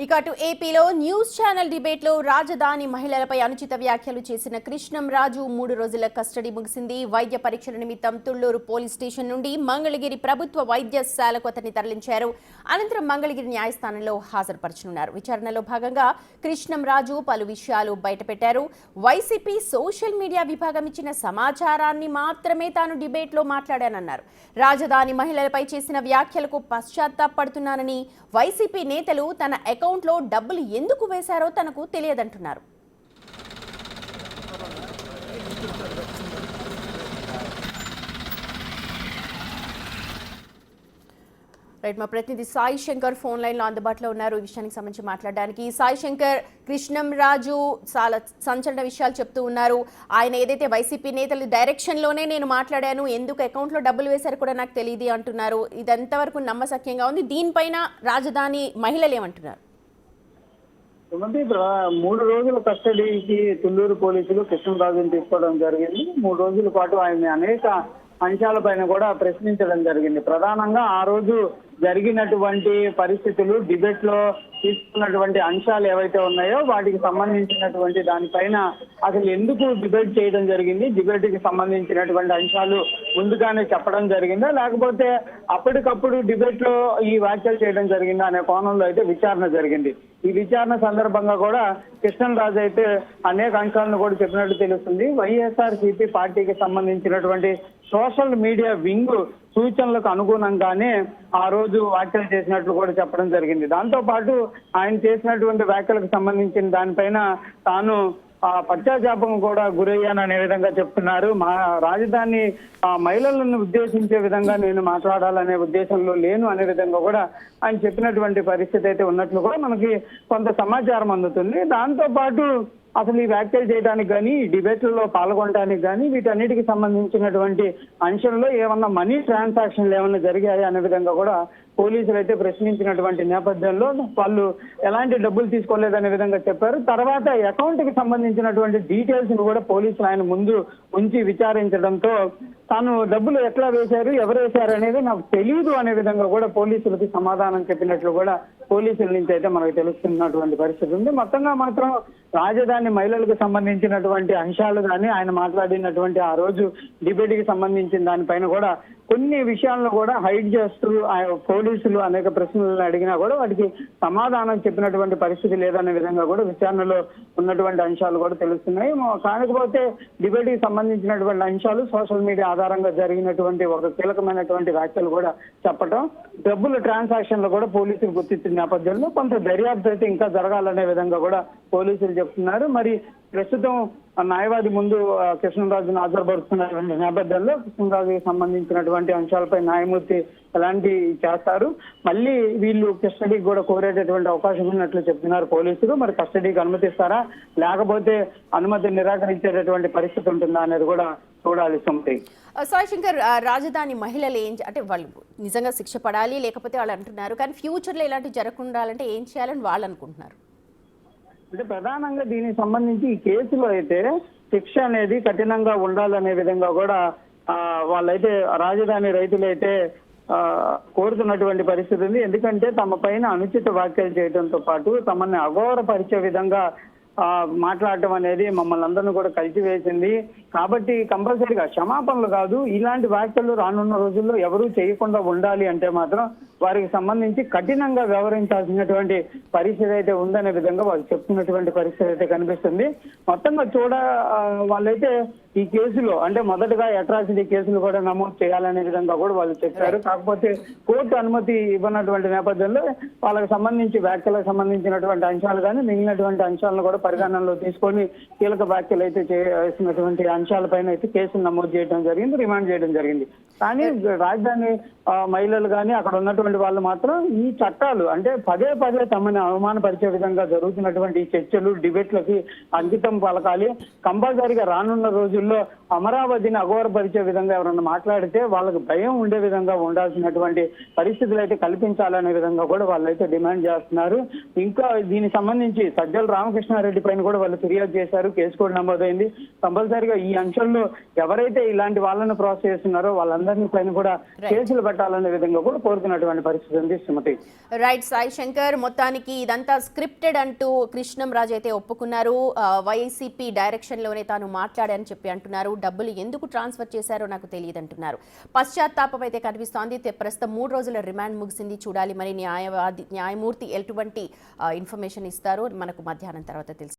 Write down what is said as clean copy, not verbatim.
ఇక అటు ఏపీలో న్యూస్ ఛానల్ డిబేట్లో రాజధాని మహిళలపై అనుచిత వ్యాఖ్యలు చేసిన కృష్ణం రాజు 3 రోజుల కస్టడీ ముగిసింది. వైద్య పరీక్షల నిమిత్తం తుళ్లూరు పోలీస్ స్టేషన్ నుండి మంగళగిరి ప్రభుత్వ వైద్యశాలకు అతన్ని తరలించారు. అనంతరం మంగళగిరి న్యాయస్థానంలో హాజరుపరచనున్నారు. విచారణలో భాగంగా కృష్ణం రాజు పలు విషయాలు బయటపెట్టారు. వైసీపీ సోషల్ మీడియా విభాగం ఇచ్చిన సమాచారాన్ని మాత్రమే తాను డిబేట్లో మాట్లాడానన్నారు. రాజధాని మహిళలపై చేసిన వ్యాఖ్యలకు పశ్చాత్తాపడుతున్నానని, వైసీపీ నేతలు తన అకౌంట్లో డబ్బులు ఎందుకు వేశారో తనకు తెలియదంటున్నారు. రైట్, మా ప్రతినిధి సాయి శంకర్ ఫోన్ లైన్ లో అందుబాటులో ఉన్నారు. ఈ విషయానికి సంబంధించి మాట్లాడడానికి. సాయి శంకర్, కృష్ణం రాజు చాలా సంచలన విషయాలు చెప్తూ ఉన్నారు. ఆయన ఏదైతే వైసీపీ నేతల డైరెక్షన్ లోనే నేను మాట్లాడాను, ఎందుకు అకౌంట్ లో డబ్బులు వేశారు కూడా నాకు తెలియదు అంటున్నారు. ఇది ఎంతవరకు నమ్మశక్యంగా ఉంది? దీనిపైన రాజధాని మహిళలు ఏమంటున్నారు? 3 రోజుల కస్టడీకి తుళ్లూరు పోలీసులు కృష్ణరాజుని తీసుకోవడం జరిగింది. 3 రోజుల పాటు ఆయన అనేక అంశాలపైన కూడా ప్రశ్నించడం జరిగింది. ప్రధానంగా ఆ రోజు జరిగినటువంటి పరిస్థితులు, డిబేట్ లో తీసుకున్నటువంటి అంశాలు ఏవైతే ఉన్నాయో వాటికి సంబంధించినటువంటి దానిపైన అసలు ఎందుకు డిబేట్ చేయడం జరిగింది, డిబేట్ కి సంబంధించినటువంటి అంశాలు ముందుగానే చెప్పడం జరిగిందా, లేకపోతే అప్పటికప్పుడు డిబేట్ లో ఈ వ్యాఖ్యలు చేయడం జరిగిందా అనే కోణంలో అయితే విచారణ జరిగింది. ఈ విచారణ సందర్భంగా కూడా కృష్ణరాజు అయితే అనేక అంశాలను కూడా చెప్పినట్టు తెలుస్తుంది. వైఎస్ఆర్సీపీ పార్టీకి సంబంధించినటువంటి సోషల్ మీడియా వింగ్ సూచనలకు అనుగుణంగానే ఆ రోజు వ్యాఖ్యలు చేసినట్లు కూడా చెప్పడం జరిగింది. దాంతో పాటు ఆయన చేసినటువంటి వ్యాఖ్యలకు సంబంధించిన దానిపైన తాను పశ్చాత్తాపం కూడా గురయ్యాననే విధంగా చెప్తున్నారు. మా రాజధాని మహిళలను ఉద్దేశించే విధంగా నేను మాట్లాడాలనే ఉద్దేశంలో లేను అనే విధంగా కూడా ఆయన చెప్పినటువంటి పరిస్థితి అయితే ఉన్నట్లు కూడా మనకి కొంత సమాచారం అందుతుంది. దాంతో పాటు అసలు ఈ వ్యాఖ్యలు చేయడానికి కానీ, డిబేట్లలో పాల్గొనడానికి కానీ వీటన్నిటికి సంబంధించినటువంటి అంశంలో ఏమన్నా మనీ ట్రాన్సాక్షన్లు ఏమన్నా జరిగాయి అనే విధంగా కూడా పోలీసులు అయితే ప్రశ్నించినటువంటి నేపథ్యంలో వాళ్ళు ఎలాంటి డబ్బులు తీసుకోలేదనే విధంగా చెప్పారు. తర్వాత అకౌంట్ కి సంబంధించినటువంటి డీటెయిల్స్ ను కూడా పోలీసులు ఆయన ముందు ఉంచి విచారించడంతో తాను డబ్బులు ఎట్లా వేశారు, ఎవరు వేశారు అనేది నాకు తెలియదు అనే విధంగా కూడా పోలీసులకి సమాధానం చెప్పినట్లు కూడా పోలీసుల నుంచి అయితే మనకు తెలుస్తున్నటువంటి పరిస్థితి ఉంది. మొత్తంగా మాత్రం రాజధాని మహిళలకు సంబంధించినటువంటి అంశాలు కానీ, ఆయన మాట్లాడినటువంటి ఆ రోజు డిబేట్ కి సంబంధించిన దానిపైన కూడా కొన్ని విషయాలను కూడా హైడ్ చేస్తూ పోలీసులు అనేక ప్రశ్నలను అడిగినా కూడా వాటికి సమాధానం చెప్పినటువంటి పరిస్థితి లేదనే విధంగా కూడా విచారణలో ఉన్నటువంటి అంశాలు కూడా తెలుస్తున్నాయి. కాకపోతే డిబేట్ కి సంబంధించినటువంటి అంశాలు సోషల్ మీడియా ఆధారంగా జరిగినటువంటి ఒక కీలకమైనటువంటి వ్యాఖ్యలు కూడా చెప్పడం, డబ్బుల ట్రాన్సాక్షన్లు కూడా పోలీసులు గుర్తించిన నేపథ్యంలో కొంత దర్యాప్తు అయితే ఇంకా జరగాలనే విధంగా కూడా పోలీసులు చెప్తున్నారు. మరి ప్రస్తుతం న్యాయవాది ముందు కృష్ణరాజును హాజరుపరుస్తున్నటువంటి నేపథ్యంలో కృష్ణరాజుకి సంబంధించినటువంటి అంశాలపై న్యాయమూర్తి ఎలాంటి చేస్తారు, మళ్ళీ వీళ్ళు కస్టడీకి కూడా కోరేటటువంటి అవకాశం ఉన్నట్లు చెప్తున్నారు పోలీసులు. మరి కస్టడీకి అనుమతిస్తారా, లేకపోతే అనుమతి నిరాకరించేటటువంటి పరిస్థితి ఉంటుందా అనేది కూడా చూడాలి. సొంతి సాయి శంకర్, రాజధాని మహిళలు అంటే వాళ్ళు నిజంగా శిక్ష పడాలి లేకపోతే వాళ్ళు అంటున్నారు, కానీ ఫ్యూచర్ లో ఇలాంటి జరగకుండాలంటే ఏం చేయాలని వాళ్ళు అనుకుంటున్నారు? అంటే ప్రధానంగా దీనికి సంబంధించి ఈ కేసులో అయితే శిక్ష అనేది కఠినంగా ఉండాలనే విధంగా కూడా వాళ్ళైతే రాజధాని రైతులైతే కోరుతున్నటువంటి పరిస్థితి ఉంది. ఎందుకంటే తమ పైన అనుచిత వ్యాఖ్యలు చేయడంతో పాటు తమని అగౌరవపరిచే విధంగా మాట్లాడటం అనేది మమ్మల్ని అందరినీ కూడా కలిసివేసింది. కాబట్టి కంపల్సరీగా క్షమాపణలు కాదు, ఇలాంటి వ్యాఖ్యలు రానున్న రోజుల్లో ఎవరూ చేయకుండా ఉండాలి అంటే మాత్రం వారికి సంబంధించి కఠినంగా వ్యవహరించాల్సినటువంటి పరిస్థితి అయితే ఉందనే విధంగా వాళ్ళు చెప్తున్నటువంటి పరిస్థితి అయితే కనిపిస్తుంది. మొత్తంగా వాళ్ళైతే ఈ కేసులో అంటే మొదటగా అట్రాసిటీ కేసులు కూడా నమోదు చేయాలనే విధంగా కూడా వాళ్ళు చెప్పారు. కాకపోతే కోర్టు అనుమతి ఇవ్వనటువంటి నేపథ్యంలో వాళ్ళకి సంబంధించి వ్యాఖ్యలకు సంబంధించినటువంటి అంశాలు కానీ మిగిలినటువంటి అంశాలను కూడా పరిగణనలో తీసుకొని కీలక వ్యాఖ్యలు అయితే చేసినటువంటి అంశాలపైన అయితే కేసులు నమోదు చేయడం జరిగింది, రిమాండ్ చేయడం జరిగింది. కానీ రాజధాని మహిళలు కానీ అక్కడ ఉన్నటువంటి వాళ్ళు మాత్రం ఈ చట్టాలు అంటే పదే పదే తమని అవమానపరిచే విధంగా జరుగుతున్నటువంటి ఈ చర్చలు, డిబేట్లకి అంకితం పలకాలి. కంపల్సరీగా రానున్న రోజుల్లో అమరావతిని అఘోరపరిచే విధంగా ఎవరన్నా మాట్లాడితే వాళ్ళకి భయం ఉండే విధంగా ఉండాల్సినటువంటి పరిస్థితులు అయితే కల్పించాలనే విధంగా కూడా వాళ్ళైతే డిమాండ్ చేస్తున్నారు. ఇంకా దీనికి సంబంధించి సజ్జల రామకృష్ణారెడ్డి పైన కూడా వాళ్ళు ఫిర్యాదు చేశారు, కేసు కూడా నమోదైంది. కంపల్సరీగా ఈ అంశంలో ఎవరైతే ఇలాంటి వాళ్ళని ప్రోత్సహిస్తున్నారో వాళ్ళందరూ అందరినీ పైన కూడా కేసులు పెట్టాలనే విధంగా కూడా కోరుతున్నటువంటి పరిస్థితి ఉంది సుమతి. రైట్ సాయి శంకర్, మొత్తానికి ఇదంతా స్క్రిప్టెడ్ అంటూ కృష్ణంరాజు అయితే ఒప్పుకున్నారు. వైసీపీ డైరెక్షన్ లోనే తాను మాట్లాడారని చెప్పి అంటున్నారు. డబ్బులు ఎందుకు ట్రాన్స్ఫర్ చేశారో నాకు తెలియదు అంటున్నారు. పశ్చాత్తాపం అయితే కనిపిస్తోంది. ప్రస్తుతం 3 రోజుల రిమాండ్ ముగిసింది. చూడాలి మరి న్యాయమూర్తి ఎటువంటి ఇన్ఫర్మేషన్ ఇస్తారో మనకు మధ్యాహ్నం తర్వాత తెలుసు.